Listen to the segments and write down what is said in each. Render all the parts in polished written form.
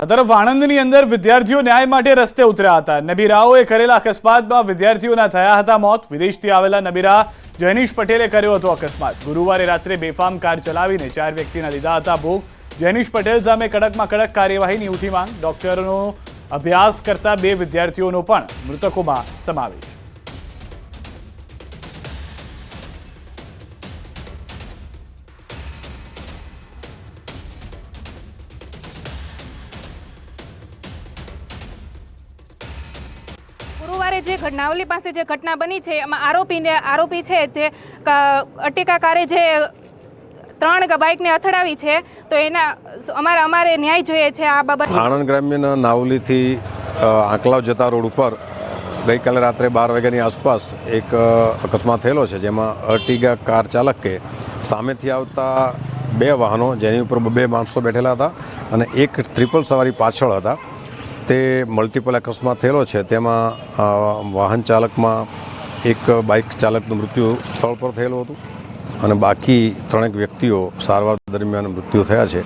આ તરફ આણંદની અંદર વિદ્યાર્થીઓ ન્યાય માટે રસ્તે ઉતર્યા હતા। નબીરાઓએ કરેલા અકસ્માતમાં વિદ્યાર્થીઓના થયા હતા મોત। વિદેશથી આવેલા નબીરા જૈનિશ પટેલે કર્યો હતો અકસ્માત। ગુરુવારે રાત્રે બેફામ કાર ચલાવીને 4 વ્યક્તિના લીધા હતા ભોગ। જૈનિશ પટેલ સામે કડકમાં કડક કાર્યવાહીની ઉઠી માંગ। ડોક્ટરનો અભ્યાસ કરતા 2 વિદ્યાર્થીઓનો પણ મૃતકોમાં સમાવેશ। ગુરુવારે જે નાવલી પાસે જે ઘટના બની છે એમાં આરોપી છે તે અટેકાકારે જે 3 બાઇકને અથડાવી છે તો એના અમારે ન્યાય જોઈએ છે આ બાબત। આણંદ ગ્રામ્યના નાવલીથી આંકલાવ જતા રોડ ઉપર ગઈકાલે રાત્રે 12 વાગ્યાની આસપાસ એક અકસ્માત થયેલો છે, જેમાં અર્ટિગા કાર ચાલકે સામેથી આવતા 2 વાહનો જેની ઉપર 2 માણસો બેઠેલા હતા અને એક ટ્રિપલ સવારી પાછળ હતા તે મલ્ટિપલ અકસ્માત થયેલો છે। તેમાં વાહન ચાલકમાં એક બાઇક ચાલકનું મૃત્યુ સ્થળ પર થયેલું હતું અને બાકી 3 વ્યક્તિઓ સારવાર દરમિયાન મૃત્યુ થયા છે।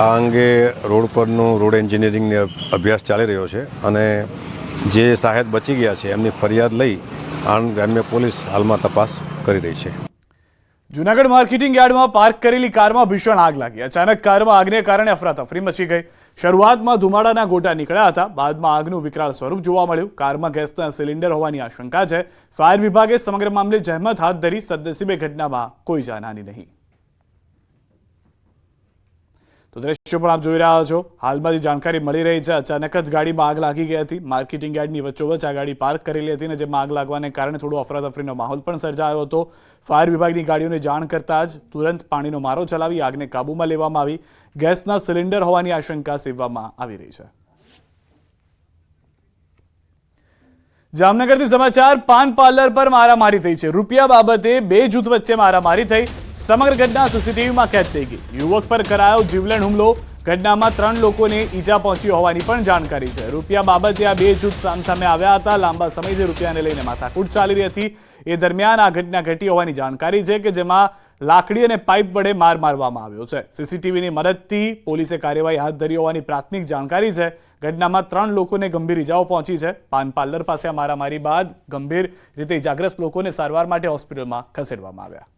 આ અંગે રોડ પરનું રોડ એન્જિનિયરિંગનો અભ્યાસ ચાલી રહ્યો છે અને જે સાહેબ બચી ગયા છે એમની ફરિયાદ લઈ આણંદ ગ્રામ્ય પોલીસ હાલમાં તપાસ કરી રહી છે। જૂનાગઢ માર્કેટિંગ યાર્ડમાં પાર્ક કરેલી કારમાં ભીષણ આગ લાગી। અચાનક કારમાં આગને કારણે અફરાતફરી મચી ગઈ। શરૂઆતમાં ધુમાડાના ગોટા નીકળ્યા હતા, બાદમાં આગનું વિકરાળ સ્વરૂપ જોવા મળ્યું। કારમાં ગેસના સિલિન્ડર હોવાની આશંકા છે। ફાયર વિભાગે સમગ્ર મામલે જહેમત હાથ ધરી। સદનસીબે ઘટનામાં કોઈ જાનહાની નહીં। તો દ્રશ્યો પણ આપ જોઈ રહ્યા છો। હાલમાં જાણકારી મળી રહી છે, અચાનક જ ગાડીમાં આગ લાગી ગઈ હતી। માર્કેટિંગ યાર્ડની વચ્ચોવચ્ચ આ ગાડી પાર્ક કરેલી હતી અને જેમાં આગ લાગવાને કારણે થોડો અફરાતફરીનો માહોલ પણ સર્જાયો હતો। ફાયર વિભાગની ગાડીઓને જાણ કરતા જ તુરંત પાણીનો મારો ચલાવી આગને કાબૂમાં લેવામાં આવી। ગેસના સિલિન્ડર હોવાની આશંકા સેવવામાં આવી રહી છે। જામનગરથી સમાચાર। પાન પાર્લર પર મારામારી થઈ છે। રૂપિયા બાબતે 2 જૂથ વચ્ચે મારામારી થઈ। સમગ્ર ઘટના સીસીટીવીમાં કેદ થઈ ગઈ। યુવક પર કરાયો જીવલેણ હુમલો। ઘટનામાં 3 લોકોને ઈજા પહોંચી હોવાની પણ જાણકારી છે। રૂપિયા બાબતે આ 2 જૂથ સામસામે આવ્યા હતા। લાંબા સમયથી રૂપિયાને લઈને માથાકૂટ ચાલી રહી હતી। એ દરમિયાન આ ઘટના ઘટી હોવાની જાણકારી છે કે જેમાં લાકડી અને પાઇપ વડે માર મારવામાં આવ્યો છે। સીસીટીવીની મદદથી પોલીસે કાર્યવાહી હાથ ધરી હોવાની પ્રાથમિક જાણકારી છે। ઘટનામાં 3 લોકોને ગંભીર ઈજાઓ પહોંચી છે। પાન પાર્લર પાસે આ મારામારી બાદ ગંભીર રીતે ઈજાગ્રસ્ત લોકોને સારવાર માટે હોસ્પિટલમાં ખસેડવામાં આવ્યા।